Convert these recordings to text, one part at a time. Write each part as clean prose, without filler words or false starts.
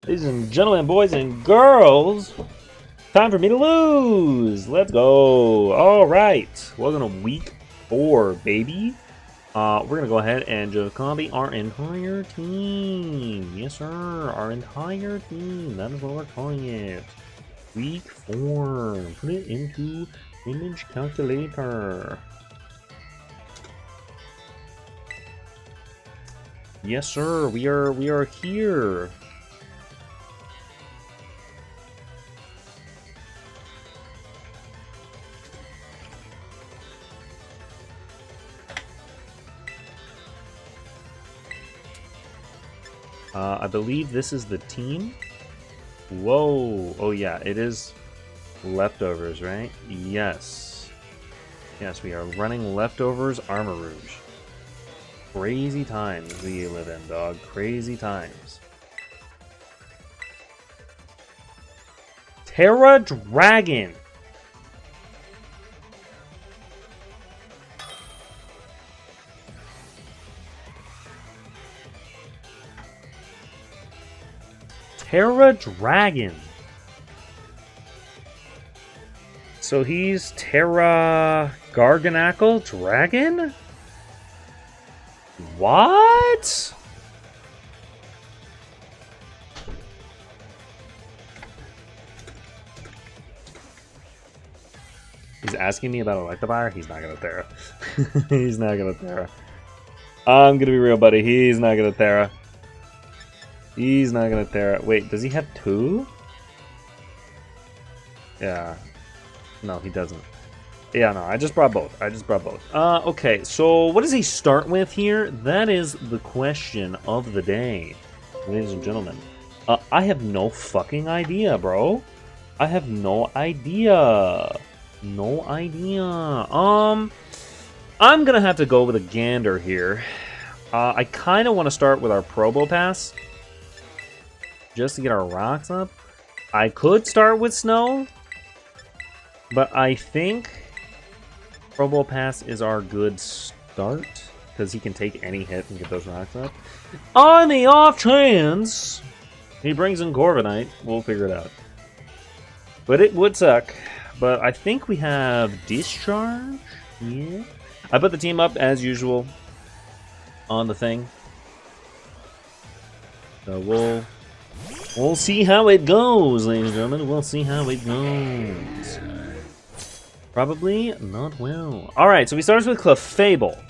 Ladies and gentlemen, boys and girls, time for me to lose. Let's go. All right. Welcome to week 4, baby. We're going to go ahead and just copy our entire team. Yes, sir. Our entire team. That is what we're calling it. Week 4. Put it into image calculator. Yes, sir. We are here. I believe this is the team. Whoa. Oh, yeah. It is leftovers, right? Yes. Yes, we are running leftovers Armor Rouge. Crazy times we live in, dog. Crazy times. Terra Dragon. Terra Dragon. So he's Terra Garganacle Dragon? What? He's asking me about Electivire? He's not gonna Terra. He's not gonna Terra. I'm gonna be real, buddy. He's not gonna Terra. He's not gonna Terra. Wait, does he have 2? Yeah. No, he doesn't. Yeah, no, I just brought both. Okay, so what does he start with here? That is the question of the day, ladies and gentlemen. I have no fucking idea, bro. I have no idea. No idea. I'm gonna have to go with a gander here. I kind of want to start with our Probo Pass, just to get our rocks up. I could start with Snow, but I think Probo Pass is our good start, because he can take any hit and get those rocks up. On the off chance he brings in Corviknight, we'll figure it out. But it would suck. But I think we have Discharge. Yeah. I put the team up as usual on the thing. So we'll see how it goes, ladies and gentlemen. We'll see how it goes. Probably not well. Alright, so we start with Clefable.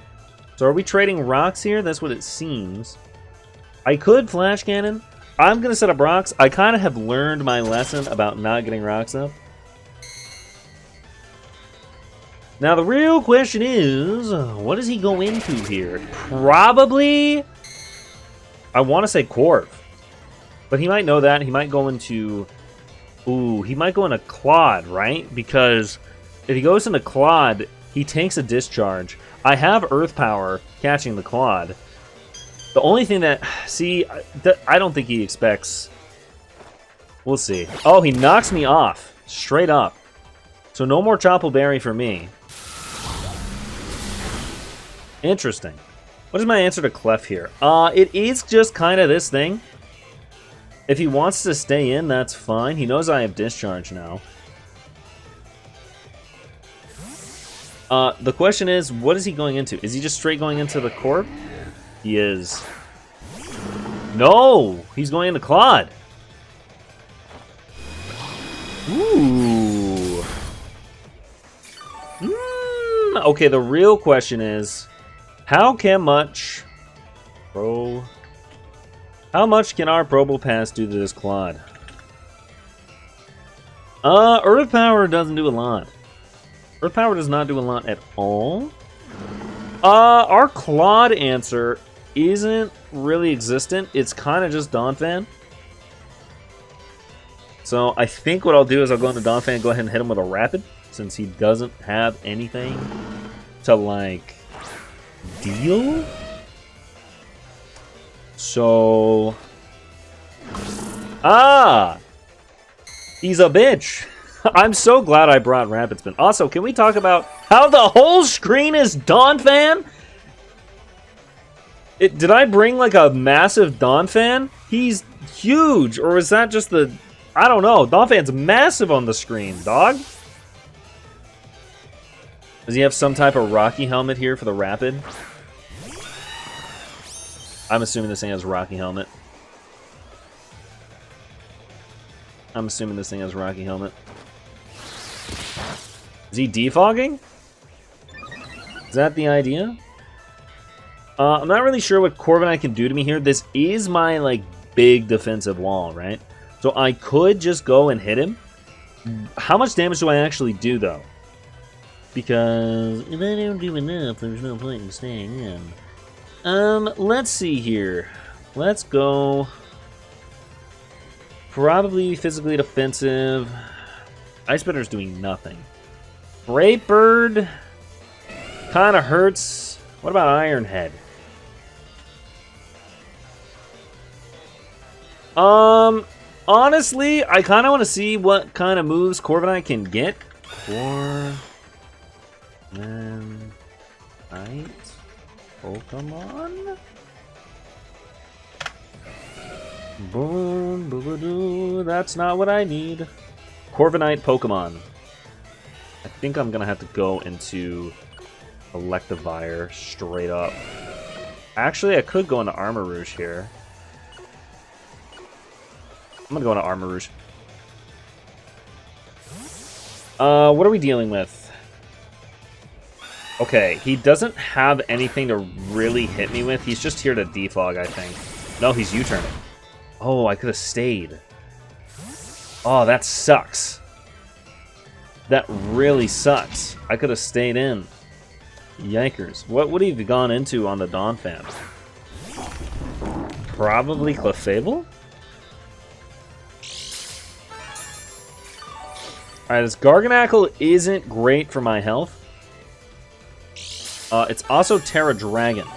So are we trading rocks here? That's what it seems. I could Flash Cannon. I'm going to set up rocks. I kind of have learned my lesson about not getting rocks up. Now the real question is, what does he go into here? Probably, I want to say Corv. But he might know that. He might go into... Ooh, he might go into Claude, right? Because if he goes into Claude, he takes a Discharge. I have Earth Power catching the Claude. The only thing that... See, I don't think he expects... We'll see. Oh, he knocks me off. Straight up. So no more Chople Berry for me. Interesting. What is my answer to Clef here? It is just kind of this thing. If he wants to stay in, that's fine. He knows I have Discharge now. The question is, what is he going into? Is he just straight going into the Corp? He is. No! He's going into Claude. Ooh. Okay, the real question is, how much can our Probo Pass do to this Claude? Earth Power doesn't do a lot. Earth Power does not do a lot at all. Our Claude answer isn't really existent. It's kind of just Donphan. So I think what I'll do is I'll go into Donphan and go ahead and hit him with a Rapid, since he doesn't have anything to, like, deal. So... He's a bitch. I'm so glad I brought Rapid Spin. Also, can we talk about how the whole screen is Donphan? Did I bring like a massive Donphan? He's huge, or is that just the... I don't know. Donphan's massive on the screen, dog. Does he have some type of Rocky helmet here for the Rapid? I'm assuming this thing has Rocky helmet. I'm assuming this thing has Rocky helmet. Is he defogging? Is that the idea? I'm not really sure what Corviknight can do to me here. This is my, like, big defensive wall, right? So I could just go and hit him. How much damage do I actually do, though? Because if I don't do enough, there's no point in staying in. Let's see here. Let's go... Probably physically defensive. Ice Bitter's doing nothing. Brave Bird kind of hurts. What about Iron Head? Honestly, I kind of want to see what kind of moves Corviknight can get. Corviknight Pokemon? Boom, boo-boo-doo. That's not what I need. Corviknight Pokemon. I think I'm gonna have to go into Electivire straight up. Actually, I could go into Armarouge here. I'm gonna go into Armarouge. What are we dealing with? Okay, he doesn't have anything to really hit me with. He's just here to defog, I think. No, he's U-turning. Oh, I could have stayed. Oh, that sucks. That really sucks. I could have stayed in. Yikers. What would he have gone into on the Donphan? Probably Clefable? Alright, this Garganacl isn't great for my health. It's also Terra Dragon,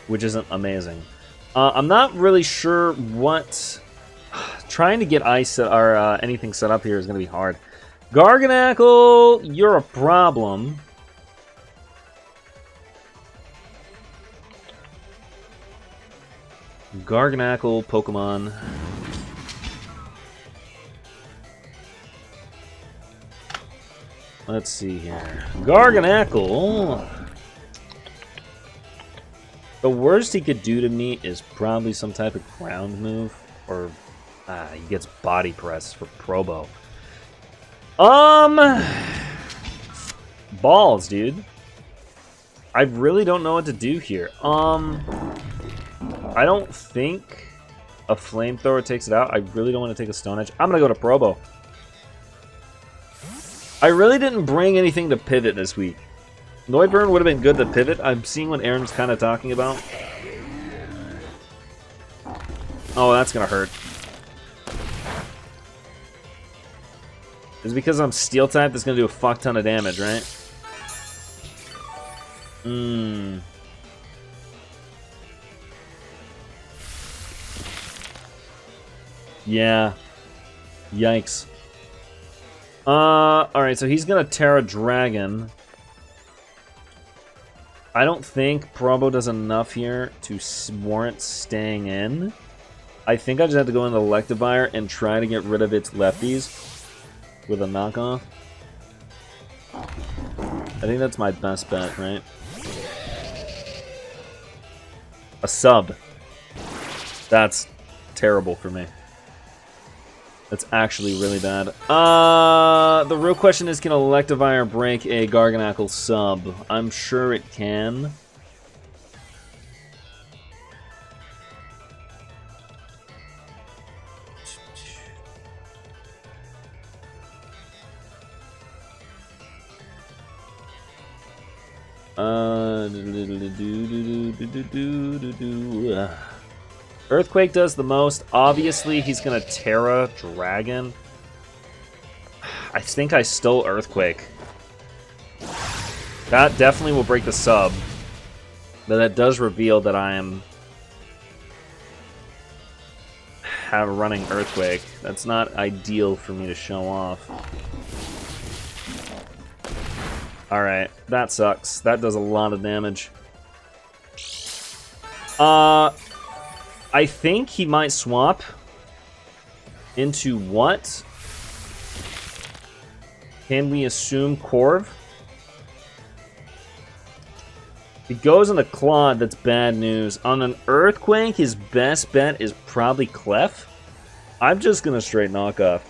which isn't amazing. I'm not really sure what... Trying to get ice or anything set up here is going to be hard. Garganacl, you're a problem. Garganacl, Pokemon. Let's see here. Garganacl. The worst he could do to me is probably some type of ground move. Or he gets body press for Probo. Balls, dude. I really don't know what to do here. I don't think a flamethrower takes it out. I really don't want to take a Stone Edge. I'm gonna go to Probo. I really didn't bring anything to pivot this week. Noiburn would have been good to pivot. I'm seeing what Aaron's kind of talking about. Oh, that's gonna hurt. It's because I'm Steel type that's gonna do a fuck ton of damage, right? Yeah. Yikes. Alright, so he's gonna Terra Dragon. I don't think Probo does enough here to warrant staying in. I think I just have to go into Electivire and try to get rid of its lefties with a knockoff. I think that's my best bet, right? A sub. That's terrible for me. That's actually really bad. The real question is, can Electivire break a Garganacl sub? I'm sure it can. Earthquake does the most. Obviously, he's gonna Terra Dragon. I think I stole Earthquake. That definitely will break the sub. But that does reveal that I am running Earthquake. That's not ideal for me to show off. Alright, that sucks. That does a lot of damage. I think he might swap into what? Can we assume Corv? If he goes on a Claude, that's bad news. On an Earthquake, his best bet is probably Clef. I'm just going to straight knock off.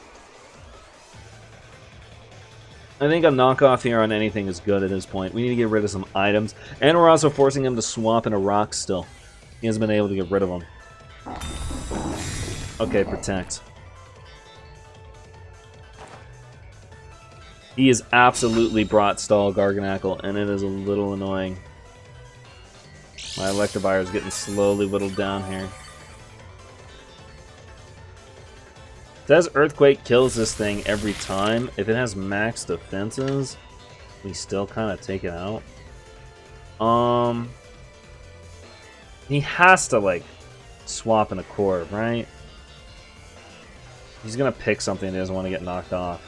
I think a knockoff here on anything is good at this point. We need to get rid of some items. And we're also forcing him to swap in a rock still. He hasn't been able to get rid of them. Okay, protect. He has absolutely brought stall Garganackle, and it is a little annoying. My Electivire is getting slowly whittled down here. It says Earthquake kills this thing every time. If it has max defenses, we still kind of take it out. He has to, like, swap in a Corv, right? He's gonna pick something that doesn't want to get knocked off.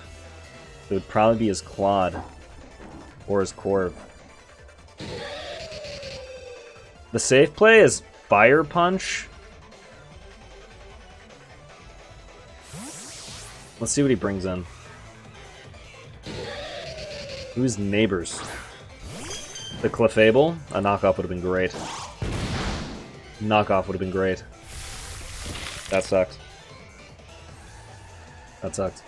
It would probably be his Claude or his Corv. The safe play is Fire Punch. Let's see what he brings in. Who's Neighbors? The Clefable? A knockoff would have been great. Knockoff would have been great. That sucks. That sucks.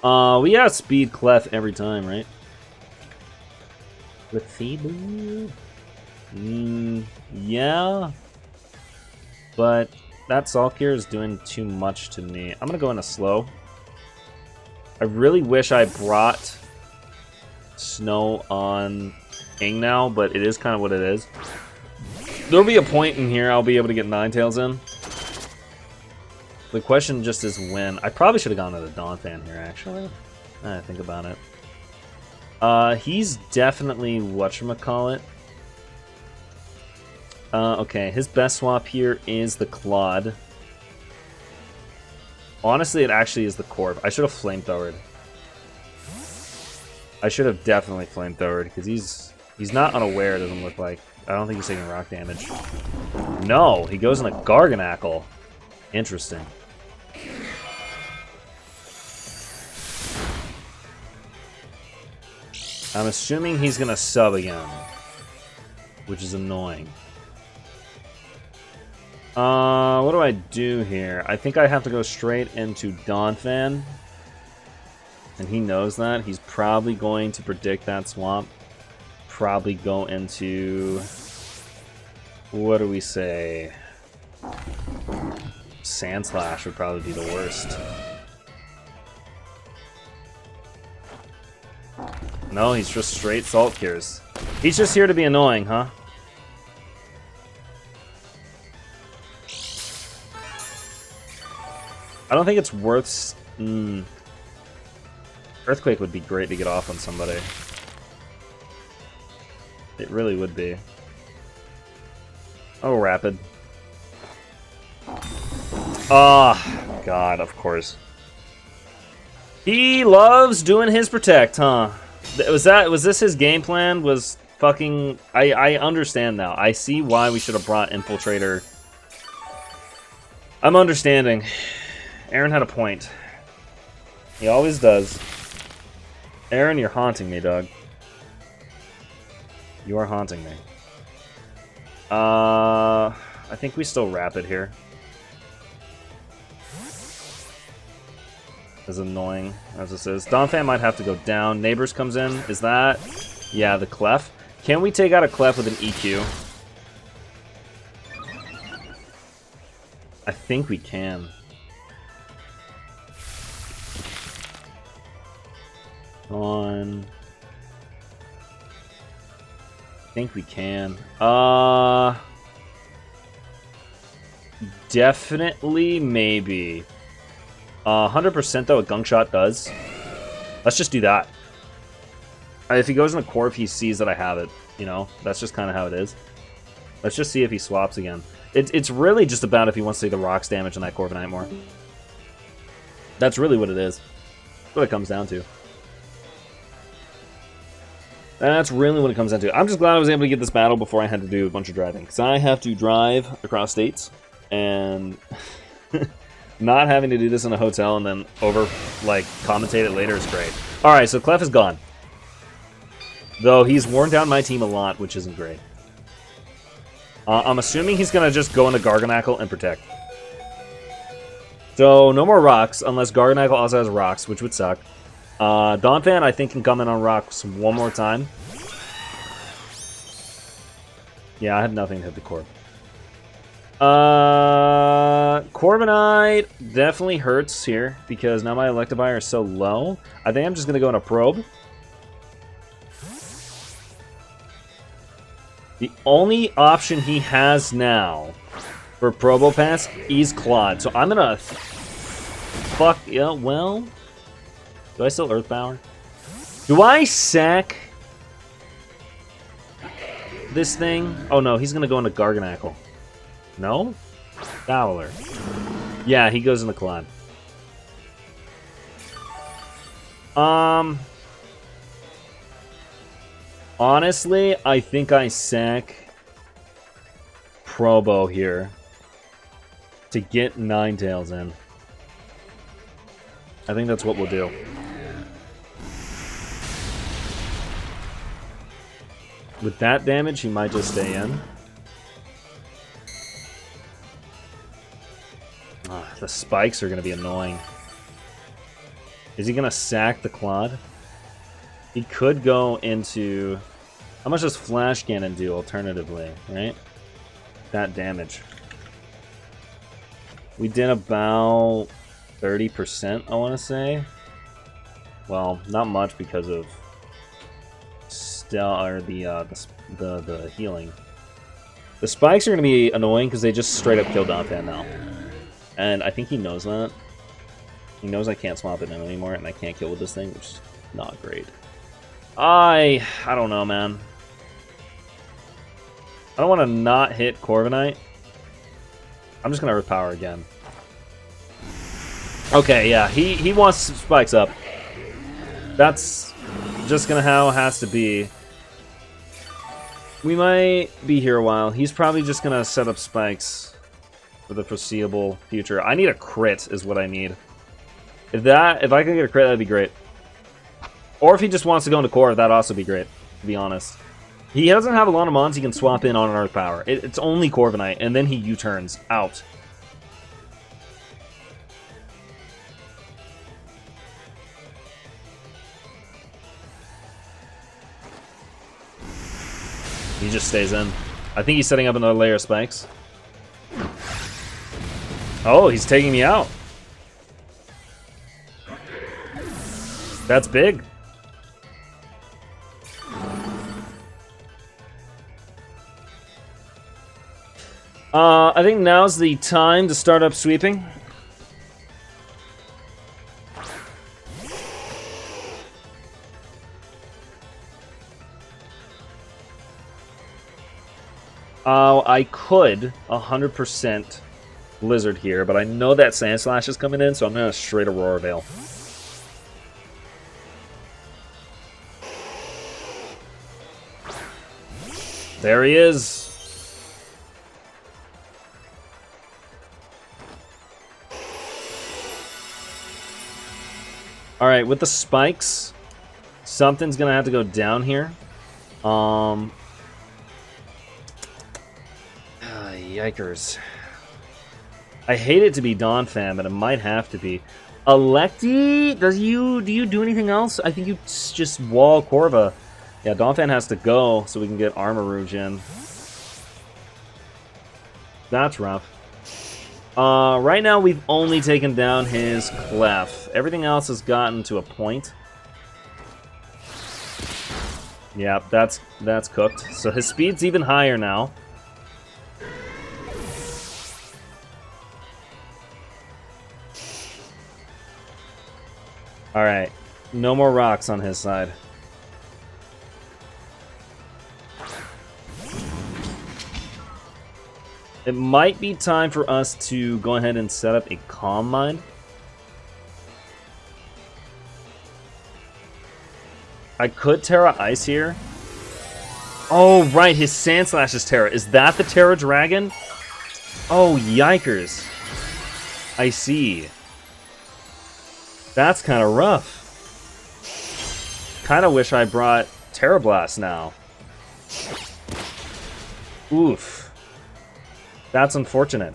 We got speed Clef every time, right? Clefable? Yeah. But that Saltgear is doing too much to me. I'm gonna go into slow. I really wish I brought Snow on King now, but it is kind of what it is. There'll be a point in here I'll be able to get Ninetales in. The question just is when. I probably should have gone to the Donphan here, actually. I think about it. He's definitely whatchamacallit. Okay, his best swap here is the Claude. Honestly, it actually is the Corv. I should have Flamethrowered. I should have definitely Flamethrowered, because he's not unaware, it doesn't look like. I don't think he's taking rock damage. No, he goes in a Garganackle. Interesting. I'm assuming he's gonna sub again, which is annoying. What do I do here? I think I have to go straight into Donphan. And he knows that. He's probably going to predict that swamp. Probably go into... What do we say? Sand Slash would probably be the worst. No, he's just straight Salt Cures. He's just here to be annoying, huh? I don't think it's worth... Earthquake would be great to get off on somebody. It really would be. Oh, Rapid. Oh, God, of course. He loves doing his Protect, huh? Was this his game plan? Was fucking... I understand now. I see why we should have brought Infiltrator. I'm understanding. Aaron had a point. He always does. Aaron, you're haunting me, dog. You are haunting me. I think we still Rapid here. As annoying as this is. Donphan might have to go down. Neighbors comes in. Is that... Yeah, the Clef. Can we take out a Clef with an EQ? I think we can. On. I think we can. Definitely, maybe. 100% though, a Gunk Shot does. Let's just do that. If he goes in a Corv, he sees that I have it. You know, that's just kind of how it is. Let's just see if he swaps again. It's really just about if he wants to take the rocks damage on that Corviknight more. That's really what it is. That's what it comes down to. That's really what it comes down to. I'm just glad I was able to get this battle before I had to do a bunch of driving. Because I have to drive across states, and not having to do this in a hotel and then commentate it later is great. Alright, so Clef is gone. Though he's worn down my team a lot, which isn't great. I'm assuming he's going to just go into Garganackle and protect. So, no more rocks, unless Garganackle also has rocks, which would suck. Donphan, I think, can come in on rocks one more time. Yeah, I have nothing to hit the Corv. Corviknight definitely hurts here, because now my Electivire is so low. I think I'm just going to go into Probe. The only option he has now for Probopass is Claude. So I'm gonna well. Do I still Earth Power? Do I sack this thing? Oh no, he's gonna go into Garganackle. No? Fowler. Yeah, he goes into Claude. Honestly, I think I sack Probo here to get Ninetales in. I think that's what we'll do. With that damage, he might just stay in. The spikes are going to be annoying. Is he going to sack the Claude? He could go into... How much does Flash Cannon do alternatively, right? That damage. We did about 30%, I want to say. Well, not much because of the healing. The spikes are going to be annoying because they just straight up kill Donphan now. And I think he knows that. He knows I can't swap it in anymore and I can't kill with this thing, which is not great. I don't know, man. I don't want to not hit Corviknight. I'm just going to Earth Power again. Okay, yeah, he wants spikes up. That's just going to how it has to be. We might be here a while. He's probably just going to set up spikes for the foreseeable future. I need a crit is what I need. If I can get a crit, that'd be great. Or if he just wants to go into core, that'd also be great, to be honest. He doesn't have a lot of mons he can swap in on an Earth Power. It's only Corviknight, and then he U-turns out. He just stays in. I think he's setting up another layer of spikes. Oh, he's taking me out. That's big. I think now's the time to start up sweeping. I could 100% Blizzard here, but I know that Sand Slash is coming in, so I'm gonna straight Aurora Veil. There he is. Alright, with the spikes, something's gonna have to go down here. Yikers. I hate it to be Donphan, but it might have to be. Electy, do you do anything else? I think you just wall Corva. Yeah, Donphan has to go so we can get Armor Rouge in. That's rough. Right now we've only taken down his Clef. Everything else has gotten to a point. Yeah, that's cooked. So his speed's even higher now. Alright, no more rocks on his side. It might be time for us to go ahead and set up a Calm Mind. I could Terra Ice here, Oh, right, his Sand Slash is Terra. Is that the Terra Dragon? Oh, yikers. I see. That's kind of rough. Kind of wish I brought Terra Blast now. Oof. That's unfortunate.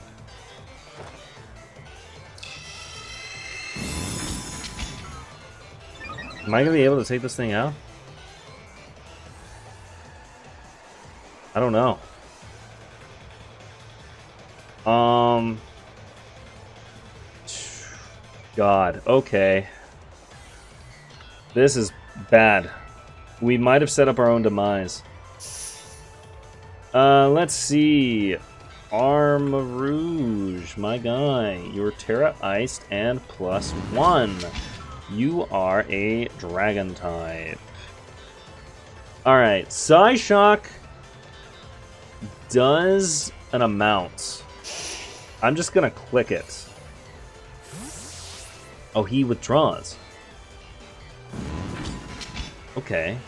Am I going to be able to take this thing out? I don't know. God, okay. This is bad. We might have set up our own demise. Let's see. Armarouge, my guy. You're Terra Iced and +1. You are a Dragon type. Alright, Psyshock does an amount. I'm just gonna click it. Oh, he withdraws. Okay.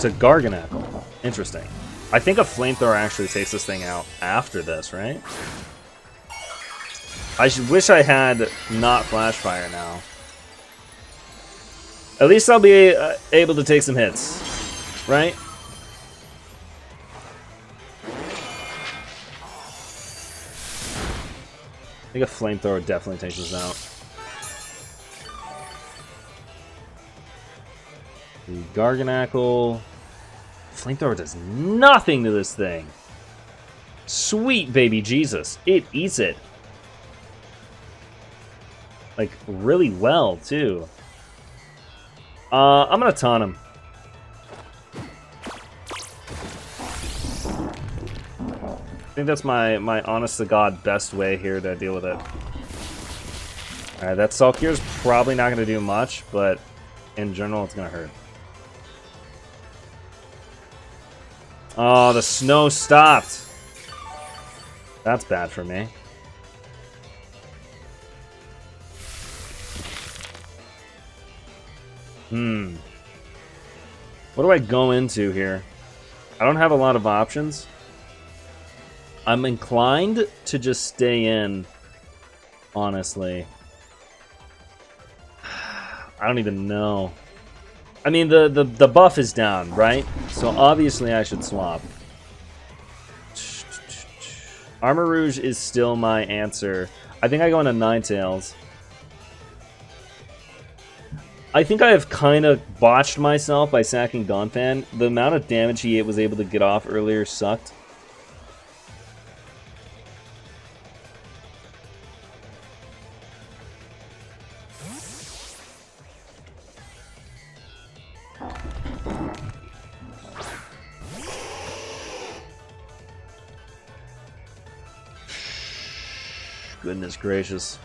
To Garganackle. Interesting. I think a Flamethrower actually takes this thing out after this, right? I wish I had not Flash Fire now. At least I'll be able to take some hits, right? I think a Flamethrower definitely takes this out. The Garganackle. Flamethrower does nothing to this thing. Sweet baby Jesus. It eats it. Like, really well, too. I'm gonna taunt him. I think that's my honest-to-God best way here to deal with it. Alright, that Sulkier is probably not gonna do much, but in general, it's gonna hurt. Oh, the snow stopped. That's bad for me. What do I go into here? I don't have a lot of options. I'm inclined to just stay in, honestly. I don't even know. I mean, the buff is down, right? So obviously I should swap. Armarouge is still my answer. I think I go into Ninetales. I think I have kind of botched myself by sacking Donphan. The amount of damage he was able to get off earlier sucked. Goodness gracious.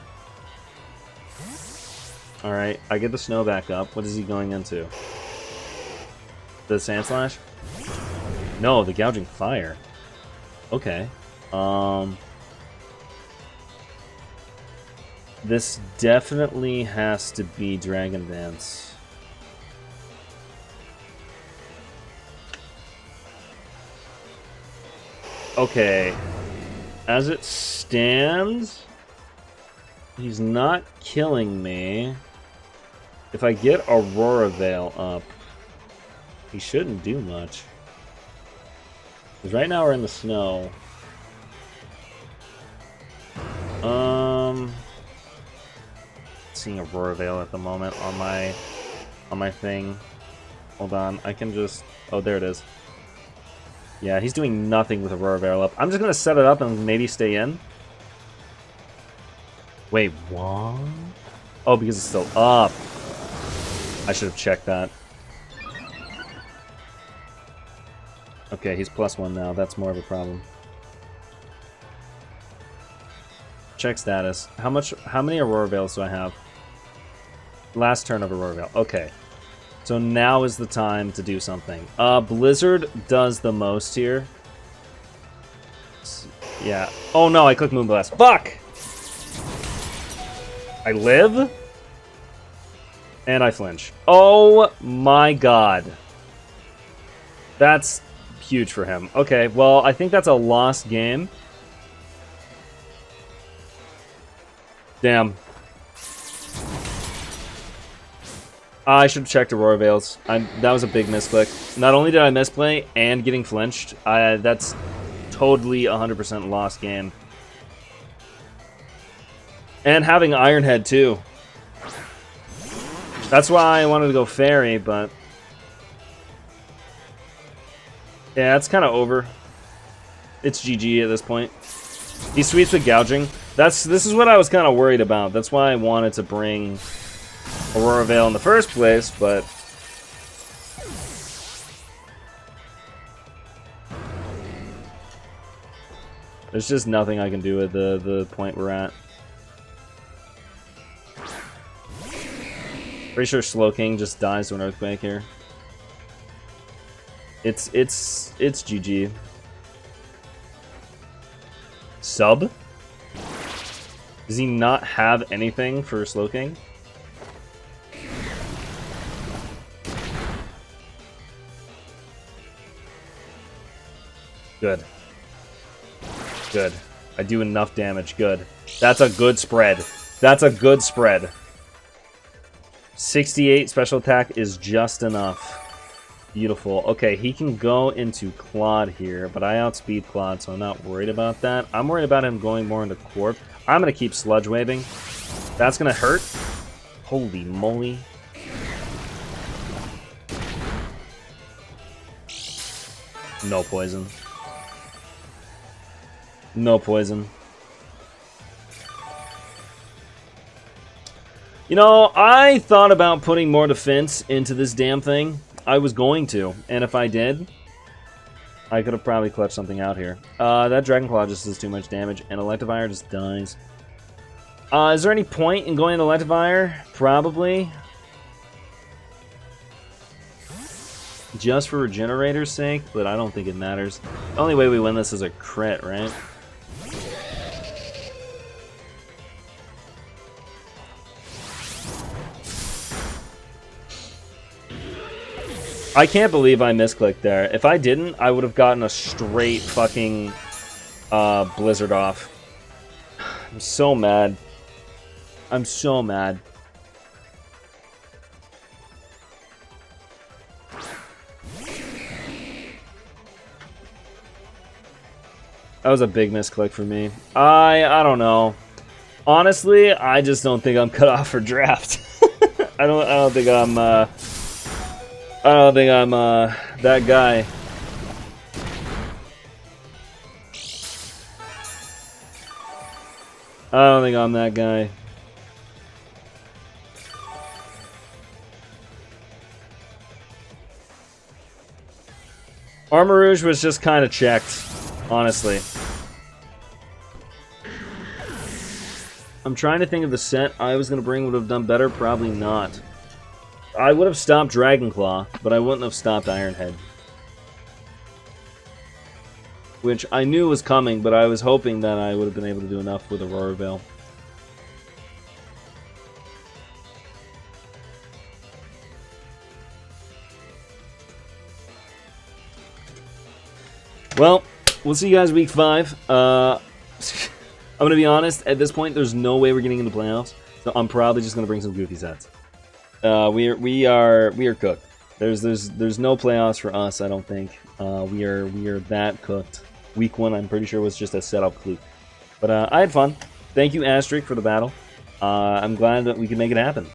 Alright, I get the snow back up. What is he going into? The Sand Slash? No, the Gouging Fire. Okay. This definitely has to be Dragon Dance. Okay. As it stands, he's not killing me. If I get Aurora Veil up, he shouldn't do much. Because right now we're in the snow. Seeing Aurora Veil at the moment on my thing. Hold on, I can just... Oh, there it is. Yeah, he's doing nothing with Aurora Veil up. I'm just gonna set it up and maybe stay in. Wait, what? Oh, because it's still up. I should have checked that. Okay, he's +1 now. That's more of a problem. Check status. How many Aurora Veils do I have? Last turn of Aurora Veil. Okay. So now is the time to do something. Blizzard does the most here. Yeah. Oh no, I clicked Moonblast. Fuck! I live? And I flinch. Oh my god. That's huge for him. Okay, well, I think that's a lost game. Damn. I should have checked Aurora Veils. That was a big misclick. Not only did I misplay and getting flinched, that's totally 100% lost game. And having Iron Head too. That's why I wanted to go Fairy, but yeah, it's kind of over. It's GG at this point. He sweeps with gouging. This is what I was kind of worried about. That's why I wanted to bring Aurora Veil in the first place, but there's just nothing I can do at the point we're at. Pretty sure Slow King just dies to an Earthquake here. It's GG. Sub? Does he not have anything for Slow King? Good. Good. I do enough damage. Good. That's a good spread. That's a good spread. 68 special attack is just enough. Beautiful. Okay, he can go into Claude here, but I outspeed Claude, so I'm not worried about that. I'm worried about him going more into Corp. I'm going to keep Sludge Waving. That's going to hurt. Holy moly. No poison. No poison. You know, I thought about putting more defense into this damn thing. I was going to, and if I did, I could have probably clutched something out here. That Dragon Claw just does too much damage, and Electivire just dies. Is there any point in going to Electivire? Probably. Just for Regenerator's sake, but I don't think it matters. The only way we win this is a crit, right? I can't believe I misclicked there. If I didn't, I would have gotten a straight fucking Blizzard off. I'm so mad. I'm so mad. That was a big misclick for me. I don't know. Honestly, I just don't think I'm cut off for draft. I don't think I'm that guy. I don't think I'm that guy. Armor Rouge was just kind of checked, honestly. I'm trying to think of the set I was going to bring would have done better. Probably not. I would have stopped Dragon Claw, but I wouldn't have stopped Iron Head. Which I knew was coming, but I was hoping that I would have been able to do enough with Aurora Veil. Well, we'll see you guys week 5. I'm going to be honest, at this point, there's no way we're getting into playoffs, so I'm probably just going to bring some goofy sets. We are cooked. There's no playoffs for us, I don't think. We are that cooked. Week 1, I'm pretty sure, was just a setup fluke. But I had fun. Thank you, Asterisk, for the battle. I'm glad that we could make it happen.